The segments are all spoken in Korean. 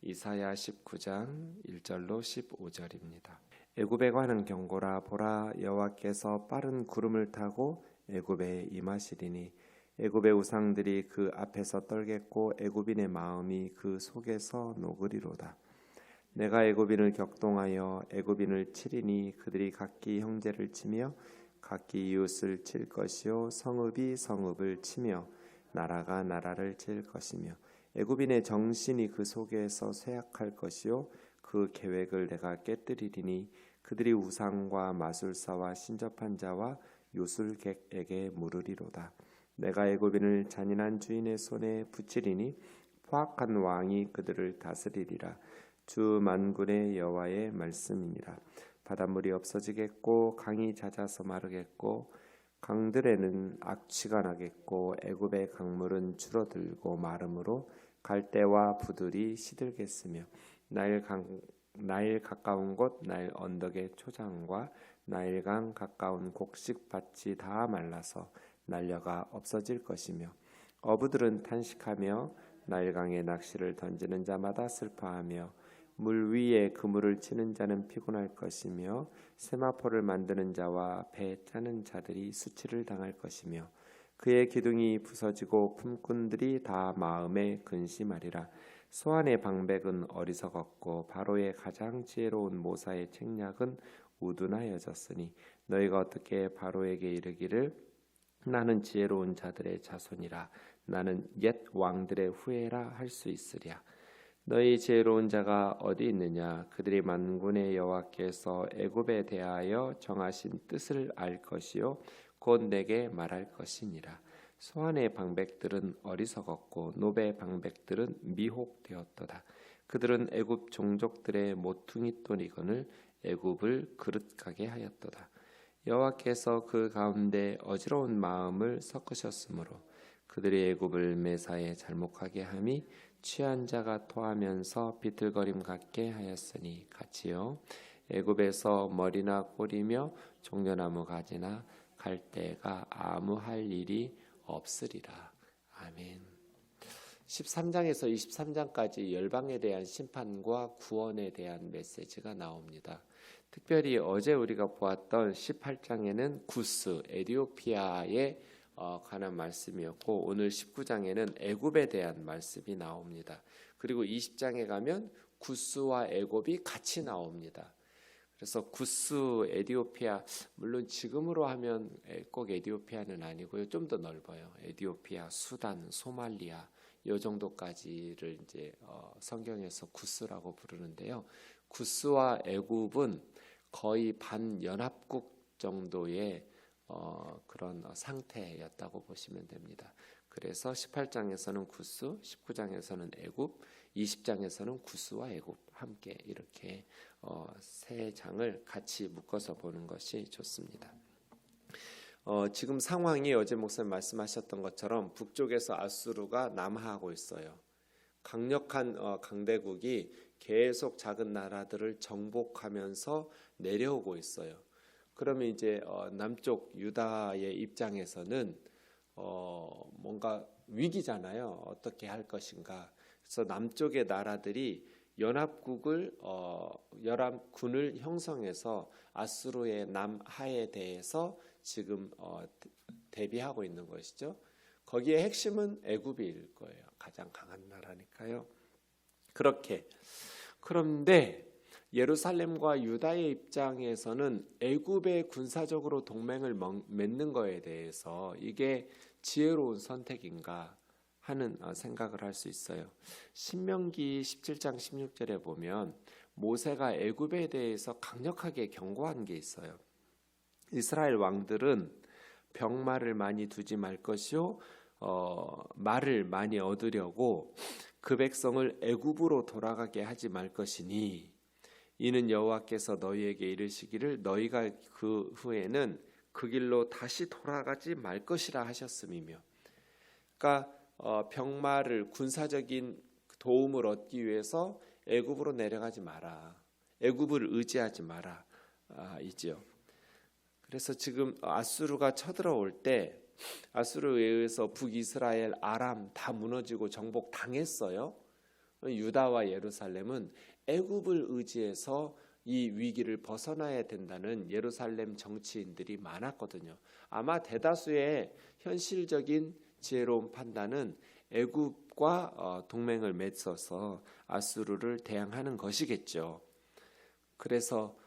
이사야 19장 1절로 15절입니다. 애굽에 관한 경고라. 보라, 여호와께서 빠른 구름을 타고 애굽에 임하시리니 애굽의 우상들이 그 앞에서 떨겠고 애굽인의 마음이 그 속에서 녹으리로다. 내가 애굽인을 격동하여 애굽인을 치리니 그들이 각기 형제를 치며 각기 이웃을 칠 것이요 성읍이 성읍을 치며 나라가 나라를 칠 것이며 애굽인의 정신이 그 속에서 쇠약할 것이요 그 계획을 내가 깨뜨리리니 그들이 우상과 마술사와 신접한 자와 요술객에게 물으리로다. 내가 애굽인을 잔인한 주인의 손에 붙이리니 포악한 왕이 그들을 다스리리라. 주 만군의 여호와의 말씀이니라. 바닷물이 없어지겠고 강이 잦아서 마르겠고 강들에는 악취가 나겠고 애굽의 강물은 줄어들고 마름으로 갈대와 부들이 시들겠으며 나일 가까운 곳 나일 언덕의 초장과 나일강 가까운 곡식밭이 다 말라서 날려가 없어질 것이며 어부들은 탄식하며 나일강에 낚시를 던지는 자마다 슬퍼하며 물 위에 그물을 치는 자는 피곤할 것이며 세마포를 만드는 자와 배 짜는 자들이 수치를 당할 것이며 그의 기둥이 부서지고 품꾼들이 다 마음에 근심하리라. 소안의 방백은 어리석었고 바로의 가장 지혜로운 모사의 책략은 우둔하여졌으니 너희가 어떻게 바로에게 이르기를 나는 지혜로운 자들의 자손이라 나는 옛 왕들의 후예라 할 수 있으랴. 너희 지혜로운 자가 어디 있느냐? 그들이 만군의 여호와께서 애굽에 대하여 정하신 뜻을 알 것이요 곧 내게 말할 것이니라. 소안의 방백들은 어리석었고 노베의 방백들은 미혹되었도다. 그들은 애굽 종족들의 모퉁이 돌이건을 애굽을 그릇가게 하였도다. 여호와께서 그 가운데 어지러운 마음을 섞으셨으므로 그들이 애굽을 매사에 잘못하게 함이 취한 자가 토하면서 비틀거림 같게 하였으니 같이요 애굽에서 머리나 꼬리며 종려나무 가지나 갈대가 아무 할 일이 없으리라. 아멘. 13장에서 23장까지 열방에 대한 심판과 구원에 대한 메시지가 나옵니다. 특별히 어제 우리가 보았던 18장에는 구스 에티오피아에 관한 말씀이었고 오늘 19장에는 애굽에 대한 말씀이 나옵니다. 그리고 20장에 가면 구스와 애굽이 같이 나옵니다. 그래서 구스 에티오피아 물론 지금으로 하면 꼭 에티오피아는 아니고요. 좀 더 넓어요. 에티오피아, 수단, 소말리아 이 정도까지를 이제 성경에서 구스라고 부르는데요. 구스와 애굽은 거의 반연합국 정도의 그런 상태였다고 보시면 됩니다. 그래서 18장에서는 구스, 19장에서는 애굽, 20장에서는 구스와 애굽 함께 이렇게 세 장을 같이 묶어서 보는 것이 좋습니다. 지금 상황이 어제 목사님 말씀하셨던 것처럼 북쪽에서 아수르가 남하하고 있어요. 강력한 강대국이 계속 작은 나라들을 정복하면서 내려오고 있어요. 그러면 이제 남쪽 유다의 입장에서는 뭔가 위기잖아요. 어떻게 할 것인가. 그래서 남쪽의 나라들이 연합군을 형성해서 아수르의 남하에 대해서 지금 대비하고 있는 것이죠. 거기에 핵심은 애굽일 거예요. 가장 강한 나라니까요. 그런데 예루살렘과 유다의 입장에서는 애굽의 군사적으로 동맹을 맺는 거에 대해서 이게 지혜로운 선택인가 하는 생각을 할 수 있어요. 신명기 17장 16절에 보면 모세가 애굽에 대해서 강력하게 경고한 게 있어요. 이스라엘 왕들은 병마를 많이 두지 말 것이요 말을 많이 얻으려고 그 백성을 애굽으로 돌아가게 하지 말 것이니 이는 여호와께서 너희에게 이르시기를 너희가 그 후에는 그 길로 다시 돌아가지 말 것이라 하셨음이며, 그러니까 병마를 군사적인 도움을 얻기 위해서 애굽으로 내려가지 마라, 애굽을 의지하지 마라 이지요. 그래서 지금 아수르가 쳐들어올 때 아수르에 의해서 북이스라엘, 아람 다 무너지고 정복 당했어요. 유다와 예루살렘은 애굽을 의지해서 이 위기를 벗어나야 된다는 예루살렘 정치인들이 많았거든요. 아마 대다수의 현실적인 지혜로운 판단은 애굽과 동맹을 맺어서 아수르를 대항하는 것이겠죠. 그래서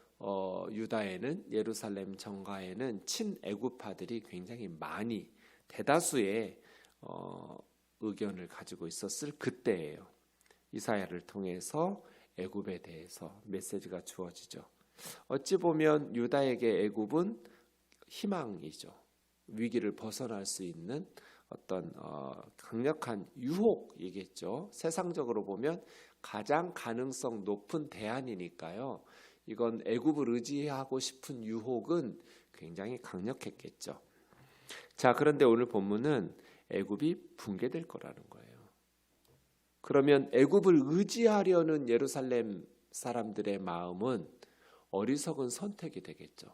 유다에는 예루살렘 정가에는 친애굽파들이 굉장히 많이 대다수의 의견을 가지고 있었을 그때예요. 이사야를 통해서 애굽에 대해서 메시지가 주어지죠. 어찌 보면 유다에게 애굽은 희망이죠. 위기를 벗어날 수 있는 어떤 강력한 유혹이겠죠. 세상적으로 보면 가장 가능성 높은 대안이니까요. 이건 애굽을 의지하고 싶은 유혹은 굉장히 강력했겠죠. 자, 그런데 오늘 본문은 애굽이 붕괴될 거라는 거예요. 그러면 애굽을 의지하려는 예루살렘 사람들의 마음은 어리석은 선택이 되겠죠.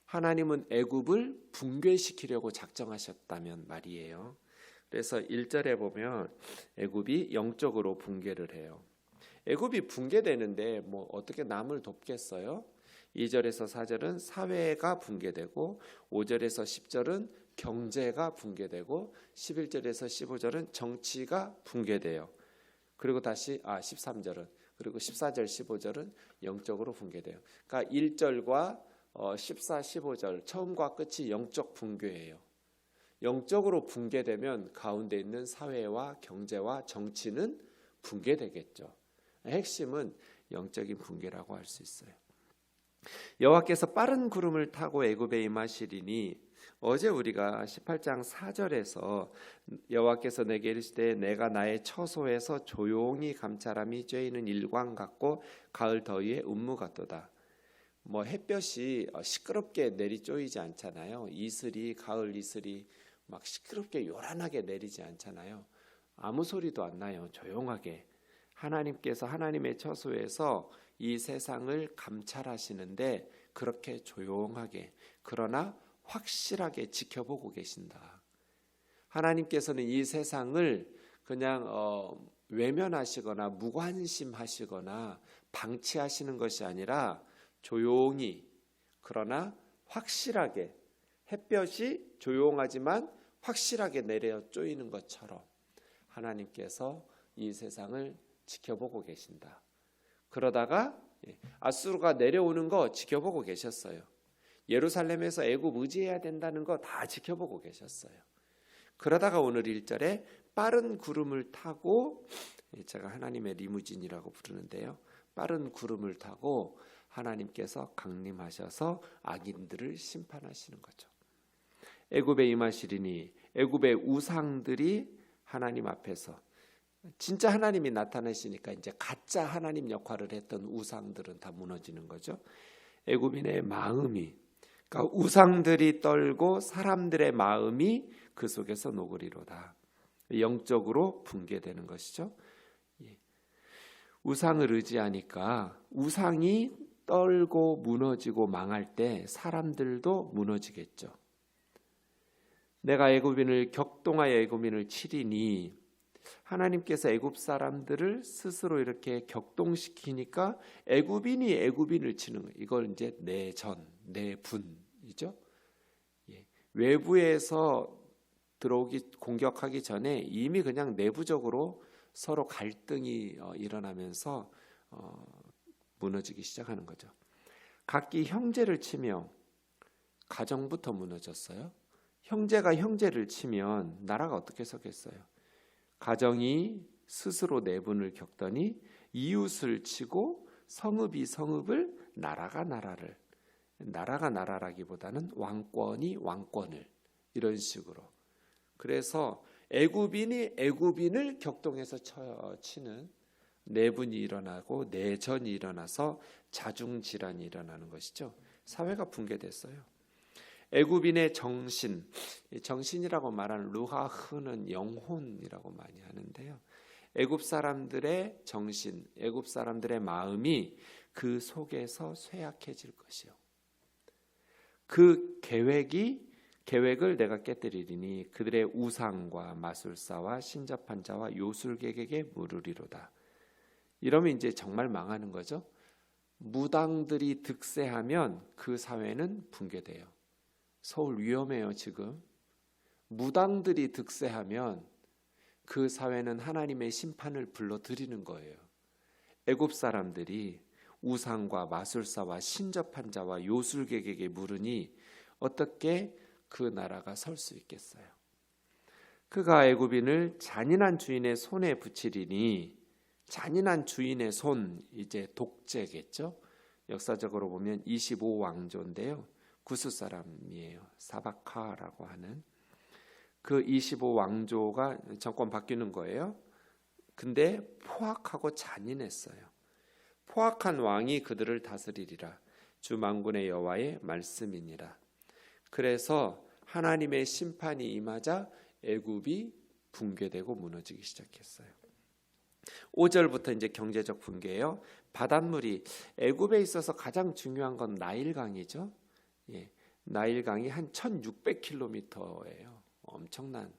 하나님은 애굽을 붕괴시키려고 작정하셨다면 말이에요. 그래서 1절에 보면 애굽이 영적으로 붕괴를 해요. 애굽이 붕괴되는데 뭐 어떻게 남을 돕겠어요? 2절에서 4절은 사회가 붕괴되고 5절에서 10절은 경제가 붕괴되고 11절에서 15절은 정치가 붕괴돼요. 그리고 다시 13절은 그리고 14절 15절은 영적으로 붕괴돼요. 그러니까 1절과 14, 15절 처음과 끝이 영적 붕괴예요. 영적으로 붕괴되면 가운데 있는 사회와 경제와 정치는 붕괴되겠죠. 핵심은 영적인 붕괴라고 할 수 있어요. 여호와께서 빠른 구름을 타고 애굽에 임하시리니 어제 우리가 18장 4절에서 여호와께서 내게 이르시되 내가 나의 처소에서 조용히 감찰함이 쬐이는 일광 같고 가을 더위에 운무 같도다. 뭐 햇볕이 시끄럽게 내리 쪼이지 않잖아요. 이슬이 가을 이슬이 막 시끄럽게 요란하게 내리지 않잖아요. 아무 소리도 안 나요. 조용하게. 하나님께서 하나님의 처소에서 이 세상을 감찰하시는데 그렇게 조용하게 그러나 확실하게 지켜보고 계신다. 하나님께서는 이 세상을 그냥 외면하시거나 무관심하시거나 방치하시는 것이 아니라 조용히 그러나 확실하게 햇볕이 조용하지만 확실하게 내려 쪼이는 것처럼 하나님께서 이 세상을 지켜보고 계신다. 그러다가 아수르가 내려오는 거 지켜보고 계셨어요. 예루살렘에서 애굽 의지해야 된다는 거 다 지켜보고 계셨어요. 그러다가 오늘 1절에 빠른 구름을 타고, 제가 하나님의 리무진이라고 부르는데요. 빠른 구름을 타고 하나님께서 강림하셔서 악인들을 심판하시는 거죠. 애굽에 임하시리니 애굽의 우상들이 하나님 앞에서 진짜 하나님이 나타나시니까 이제 가짜 하나님 역할을 했던 우상들은 다 무너지는 거죠. 애굽인의 마음이 그러니까 우상들이 떨고 사람들의 마음이 그 속에서 녹으리로다. 영적으로 붕괴되는 것이죠. 우상을 의지하니까 우상이 떨고 무너지고 망할 때 사람들도 무너지겠죠. 내가 애굽인을 격동하여 애굽인을 치리니 하나님께서 애굽 사람들을 스스로 이렇게 격동시키니까 애굽인이 애굽인을 치는 거예요. 이걸 이제 내전, 내분이죠. 외부에서 들어오기 공격하기 전에 이미 그냥 내부적으로 서로 갈등이 일어나면서 무너지기 시작하는 거죠. 각기 형제를 치며 가정부터 무너졌어요. 형제가 형제를 치면 나라가 어떻게 서겠어요? 가정이 스스로 내분을 겪더니 이웃을 치고 성읍이 성읍을 나라가 나라라기보다는 왕권이 왕권을 이런 식으로. 그래서 애굽인이 애굽인을 격동해서 치는 내분이 일어나고 내전이 일어나서 자중질환이 일어나는 것이죠. 사회가 붕괴됐어요. 애굽인의 정신이라고 말하는 루하흐는 영혼이라고 많이 하는데요. 애굽 사람들의 정신, 애굽 사람들의 마음이 그 속에서 쇠약해질 것이요. 그 계획을 내가 깨뜨리리니 그들의 우상과 마술사와 신접한 자와 요술객에게 물으리로다. 이러면 이제 정말 망하는 거죠. 무당들이 득세하면 그 사회는 붕괴돼요. 서울 위험해요, 지금. 무당들이 득세하면 그 사회는 하나님의 심판을 불러들이는 거예요. 애굽 사람들이 우상과 마술사와 신접한 자와 요술객에게 물으니 어떻게 그 나라가 설 수 있겠어요? 그가 애굽인을 잔인한 주인의 손에 붙이리니, 잔인한 주인의 손, 이제 독재겠죠. 역사적으로 보면 25왕조인데요. 구스 사람이에요. 사바카라고 하는 그 25왕조가 정권 바뀌는 거예요. 근데 포악하고 잔인했어요. 포악한 왕이 그들을 다스리리라. 주 만군의 여호와의 말씀이니라. 그래서 하나님의 심판이 임하자 애굽이 붕괴되고 무너지기 시작했어요. 5절부터 이제 경제적 붕괴예요. 바닷물이, 애굽에 있어서 가장 중요한 건 나일강이죠. 예, 나일강이 한 1600km예요. 엄청난,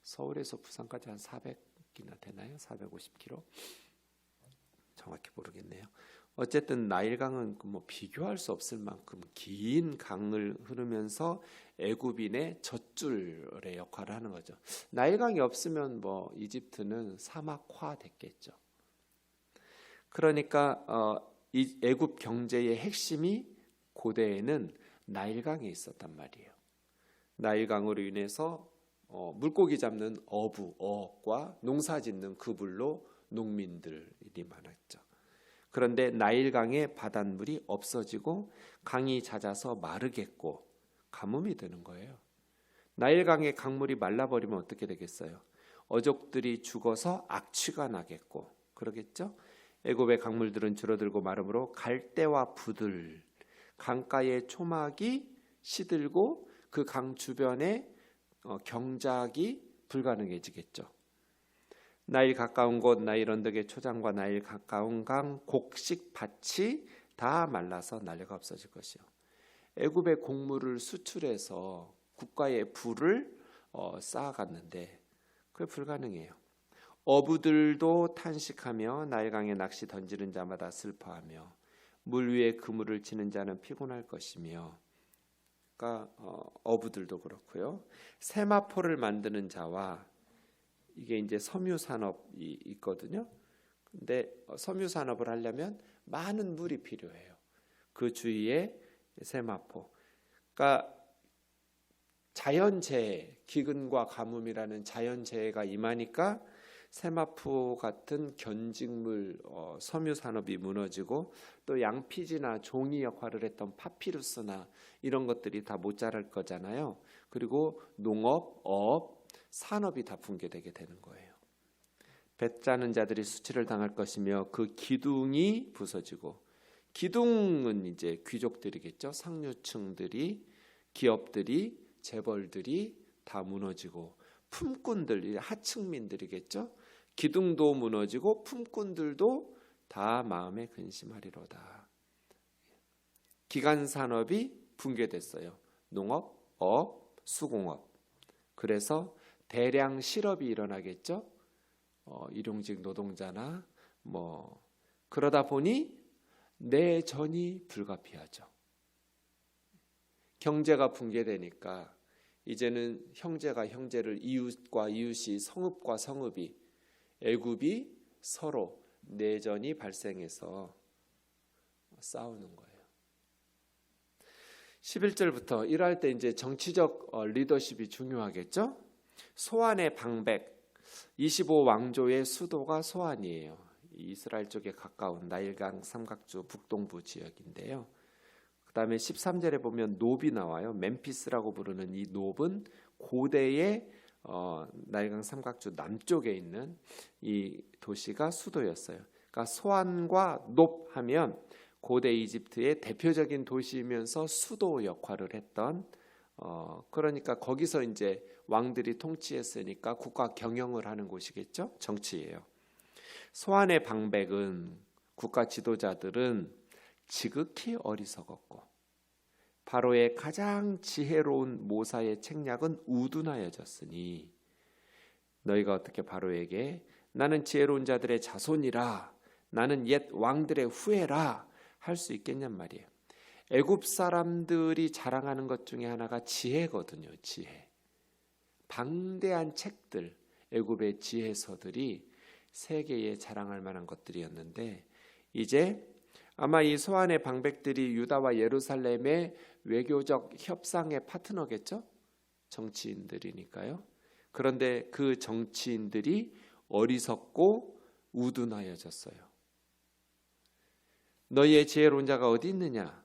서울에서 부산까지 한 400이나 되나요? 450km? 정확히 모르겠네요. 어쨌든 나일강은 뭐 비교할 수 없을 만큼 긴 강을 흐르면서 애굽인의 젖줄의 역할을 하는 거죠. 나일강이 없으면 뭐 이집트는 사막화 됐겠죠. 그러니까 이 애굽 경제의 핵심이 고대에는 나일강에 있었단 말이에요. 나일강으로 인해서 물고기 잡는 어부어과 농사짓는 그불로 농민들이 많았죠. 그런데 나일강의 바닷물이 없어지고 강이 잦아서 마르겠고 가뭄이 되는 거예요. 나일강의 강물이 말라버리면 어떻게 되겠어요? 어족들이 죽어서 악취가 나겠고 그러겠죠. 애굽의 강물들은 줄어들고 마름으로 갈대와 부들, 강가의 초막이 시들고 그 강 주변에 경작이 불가능해지겠죠. 나일 가까운 곳, 나일 언덕의 초장과 나일 가까운 강 곡식 밭이 다 말라서 나려가 없어질 것이요. 애굽의 곡물을 수출해서 국가의 부를 쌓아갔는데 그게 불가능해요. 어부들도 탄식하며 나일강에 낚시 던지는 자마다 슬퍼하며 물 위에 그물을 치는 자는 피곤할 것이며, 그러니까 어부들도 그렇고요. 세마포를 만드는 자와, 이게 이제 섬유 산업이 있거든요. 근데 섬유 산업을 하려면 많은 물이 필요해요. 그 주위에 세마포. 그러니까 자연재해, 기근과 가뭄이라는 자연재해가 임하니까 세마포 같은 견직물 섬유 산업이 무너지고 또 양피지나 종이 역할을 했던 파피루스나 이런 것들이 다 못 자랄 거잖아요. 그리고 농업, 어업, 산업이 다 붕괴되게 되는 거예요. 배 짜는 자들이 수치를 당할 것이며 그 기둥이 부서지고, 기둥은 이제 귀족들이겠죠. 상류층들이, 기업들이, 재벌들이 다 무너지고, 품꾼들, 하층민들이겠죠. 기둥도 무너지고 품꾼들도 다 마음에 근심하리로다. 기간 산업이 붕괴됐어요. 농업, 어업, 수공업. 그래서 대량 실업이 일어나겠죠. 일용직 노동자나 뭐 그러다 보니 내전이 불가피하죠. 경제가 붕괴되니까 이제는 형제가 형제를, 이웃과 이웃이, 성읍과 성읍이, 애굽이 서로 내전이 발생해서 싸우는 거예요. 11절부터 일할 때 이제 정치적 리더십이 중요하겠죠. 소안의 방백, 25왕조의 수도가 소안이에요. 이스라엘 쪽에 가까운 나일강 삼각주 북동부 지역인데요. 그 다음에 13절에 보면 노비 나와요. 멤피스라고 부르는 이 노브는 고대의 나일강 삼각주 남쪽에 있는 이 도시가 수도였어요. 그러니까 소안과 높 하면 고대 이집트의 대표적인 도시이면서 수도 역할을 했던, 그러니까 거기서 이제 왕들이 통치했으니까 국가 경영을 하는 곳이겠죠. 정치예요. 소안의 방백은, 국가 지도자들은 지극히 어리석었고 바로의 가장 지혜로운 모사의 책략은 우둔하여졌으니 너희가 어떻게 바로에게 나는 지혜로운 자들의 자손이라 나는 옛 왕들의 후예라 할 수 있겠냔 말이에요. 애굽 사람들이 자랑하는 것 중에 하나가 지혜거든요. 지혜. 방대한 책들, 애굽의 지혜서들이 세계에 자랑할 만한 것들이었는데, 이제 아마 이 소환의 방백들이 유다와 예루살렘의 외교적 협상의 파트너겠죠? 정치인들이니까요. 그런데 그 정치인들이 어리석고 우둔하여졌어요. 너희의 지혜로운 자가 어디 있느냐?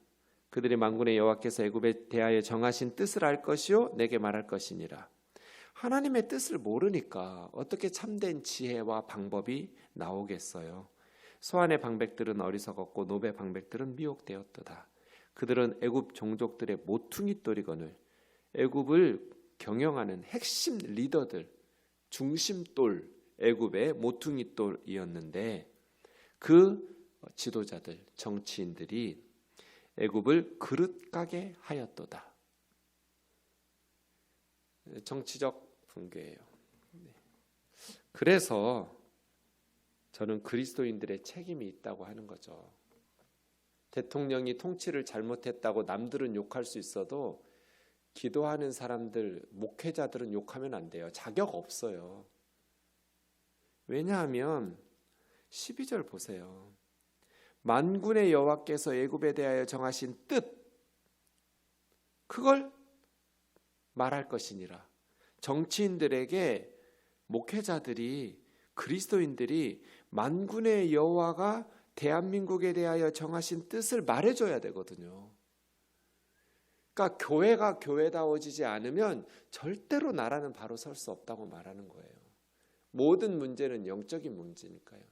그들이 만군의 여호와께서 애굽에 대하여 정하신 뜻을 알 것이요 내게 말할 것이니라. 하나님의 뜻을 모르니까 어떻게 참된 지혜와 방법이 나오겠어요. 소환의 방백들은 어리석었고 노베 방백들은 미혹되었도다. 그들은 애굽 종족들의 모퉁이돌이거늘 애굽을 경영하는 핵심 리더들, 중심돌, 애굽의 모퉁이돌이었는데 그 지도자들, 정치인들이 애굽을 그릇가게 하였도다. 정치적 붕괴예요. 그래서 저는 그리스도인들의 책임이 있다고 하는 거죠. 대통령이 통치를 잘못했다고 남들은 욕할 수 있어도 기도하는 사람들, 목회자들은 욕하면 안 돼요. 자격 없어요. 왜냐하면 12절 보세요. 만군의 여호와께서 애굽에 대하여 정하신 뜻, 그걸 말할 것이니라. 정치인들에게 목회자들이, 그리스도인들이 만군의 여호와가 대한민국에 대하여 정하신 뜻을 말해줘야 되거든요. 그러니까 교회가 교회다워지지 않으면 절대로 나라는 바로 설 수 없다고 말하는 거예요. 모든 문제는 영적인 문제니까요.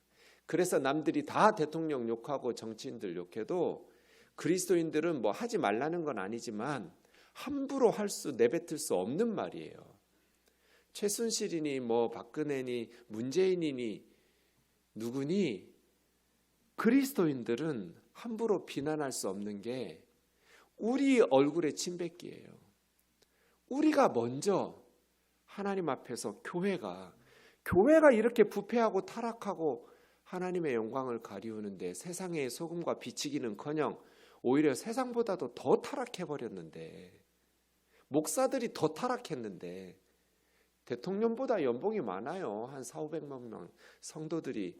그래서 남들이 다 대통령 욕하고 정치인들 욕해도 그리스도인들은 뭐 하지 말라는 건 아니지만 함부로 내뱉을 수 없는 말이에요. 최순실이니 뭐 박근혜니 문재인이니 누구니 그리스도인들은 함부로 비난할 수 없는 게 우리 얼굴에 침 뱉기예요. 우리가 먼저 하나님 앞에서 교회가 이렇게 부패하고 타락하고 하나님의 영광을 가리우는데 세상의 소금과 비치기는커녕 오히려 세상보다도 더 타락해버렸는데, 목사들이 더 타락했는데, 대통령보다 연봉이 많아요. 한 400~500만 명 성도들이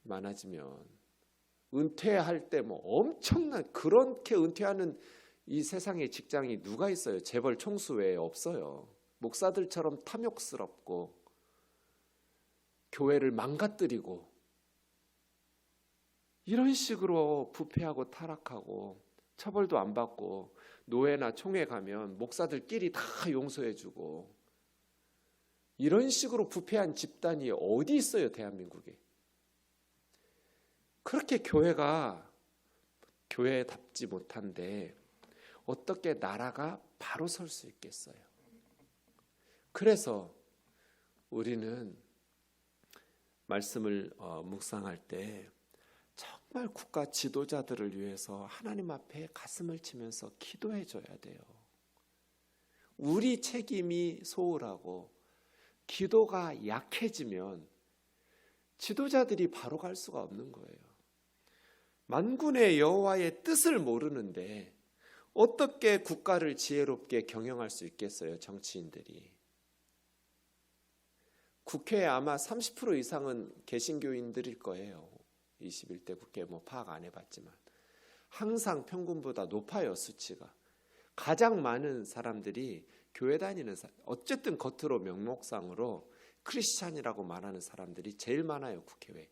많아지면 은퇴할 때 뭐 엄청난, 그렇게 은퇴하는 이 세상의 직장이 누가 있어요? 재벌 총수 외에 없어요. 목사들처럼 탐욕스럽고 교회를 망가뜨리고 이런 식으로 부패하고 타락하고 처벌도 안 받고 노회나 총회 가면 목사들끼리 다 용서해주고 이런 식으로 부패한 집단이 어디 있어요, 대한민국에? 그렇게 교회가 교회답지 못한데 어떻게 나라가 바로 설 수 있겠어요? 그래서 우리는 말씀을 묵상할 때 정말 국가 지도자들을 위해서 하나님 앞에 가슴을 치면서 기도해 줘야 돼요. 우리 책임이 소홀하고 기도가 약해지면 지도자들이 바로 갈 수가 없는 거예요. 만군의 여호와의 뜻을 모르는데 어떻게 국가를 지혜롭게 경영할 수 있겠어요, 정치인들이? 국회에 아마 30% 이상은 개신교인들일 거예요. 21대 국회 뭐 파악 안 해봤지만 항상 평균보다 높아요, 수치가. 가장 많은 사람들이 교회 다니는 사람, 어쨌든 겉으로 명목상으로 크리스찬이라고 말하는 사람들이 제일 많아요, 국회에.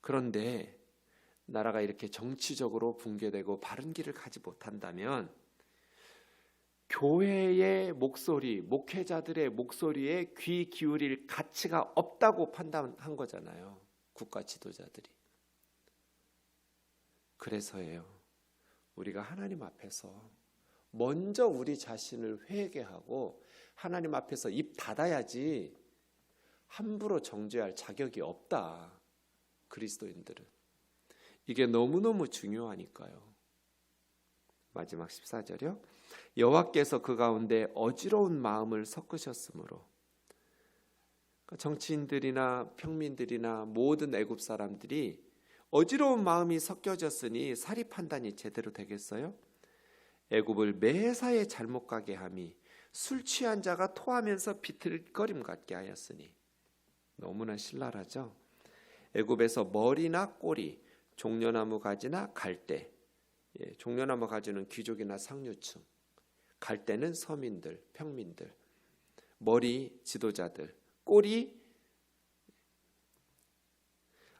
그런데 나라가 이렇게 정치적으로 붕괴되고 바른 길을 가지 못한다면 교회의 목소리, 목회자들의 목소리에 귀 기울일 가치가 없다고 판단한 거잖아요, 국가 지도자들이. 그래서예요, 우리가 하나님 앞에서 먼저 우리 자신을 회개하고 하나님 앞에서 입 닫아야지 함부로 정죄할 자격이 없다, 그리스도인들은. 이게 너무너무 중요하니까요. 마지막 14절이요. 여호와께서 그 가운데 어지러운 마음을 섞으셨으므로 정치인들이나 평민들이나 모든 애굽 사람들이 어지러운 마음이 섞여졌으니 사리 판단이 제대로 되겠어요? 애굽을 매사에 잘못 가게 함이 술 취한 자가 토하면서 비틀거림 같게 하였으니. 너무나 신랄하죠. 애굽에서 머리나 꼬리, 종려나무 가지나 갈대, 종려나무 가지는 귀족이나 상류층, 갈대는 서민들, 평민들, 머리 지도자들, 꼬리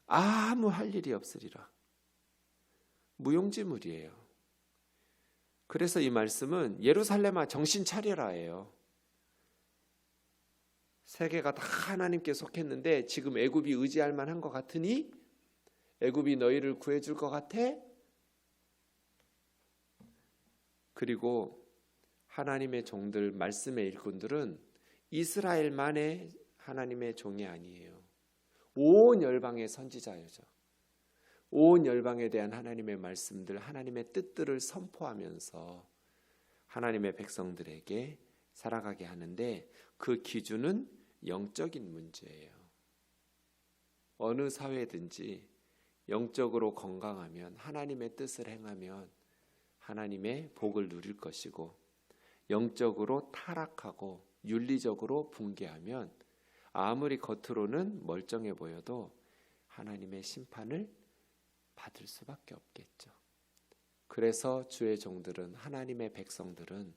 아무 할 일이 없으리라. 무용지물이에요. 그래서 이 말씀은 예루살렘아 정신 차려라예요. 세계가 다 하나님께 속했는데 지금 애굽이 의지할 만한 것 같으니? 애굽이 너희를 구해줄 것 같아? 그리고 하나님의 종들, 말씀의 일꾼들은 이스라엘만의 하나님의 종이 아니에요. 온 열방의 선지자여죠. 온 열방에 대한 하나님의 말씀들, 하나님의 뜻들을 선포하면서 하나님의 백성들에게 살아가게 하는데 그 기준은 영적인 문제예요. 어느 사회든지 영적으로 건강하면, 하나님의 뜻을 행하면 하나님의 복을 누릴 것이고, 영적으로 타락하고 윤리적으로 붕괴하면 아무리 겉으로는 멀쩡해 보여도 하나님의 심판을 받을 수밖에 없겠죠. 그래서 주의 종들은, 하나님의 백성들은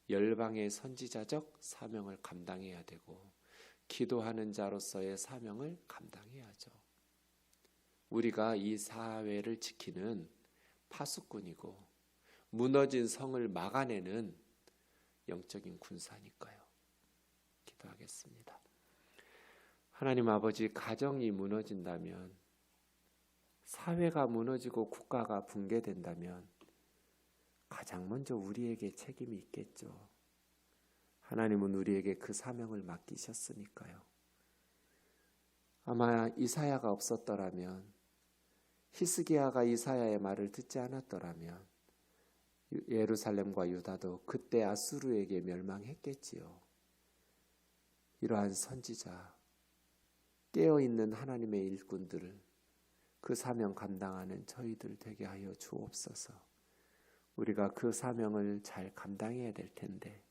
열방의 선지자적 사명을 감당해야 되고 기도하는 자로서의 사명을 감당해야죠. 우리가 이 사회를 지키는 파수꾼이고 무너진 성을 막아내는 영적인 군사니까요. 기도하겠습니다. 하나님 아버지, 가정이 무너진다면, 사회가 무너지고 국가가 붕괴된다면 가장 먼저 우리에게 책임이 있겠죠. 하나님은 우리에게 그 사명을 맡기셨으니까요. 아마 이사야가 없었더라면, 히스기야가 이사야의 말을 듣지 않았더라면 예루살렘과 유다도 그때 아수르에게 멸망했겠지요. 이러한 선지자, 깨어있는 하나님의 일꾼들을, 그 사명 감당하는 저희들 되게 하여 주옵소서. 우리가 그 사명을 잘 감당해야 될 텐데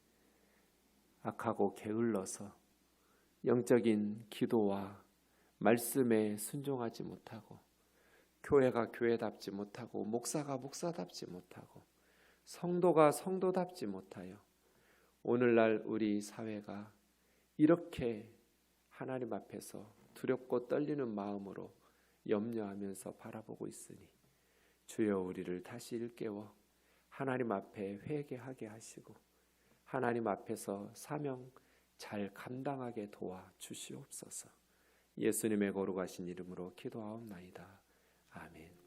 악하고 게을러서 영적인 기도와 말씀에 순종하지 못하고, 교회가 교회답지 못하고, 목사가 목사답지 못하고, 성도가 성도답지 못하여 오늘날 우리 사회가 이렇게 하나님 앞에서 두렵고 떨리는 마음으로 염려하면서 바라보고 있으니 주여 우리를 다시 일깨워 하나님 앞에 회개하게 하시고 하나님 앞에서 사명 잘 감당하게 도와 주시옵소서. 예수님의 거룩하신 이름으로 기도하옵나이다. 아멘.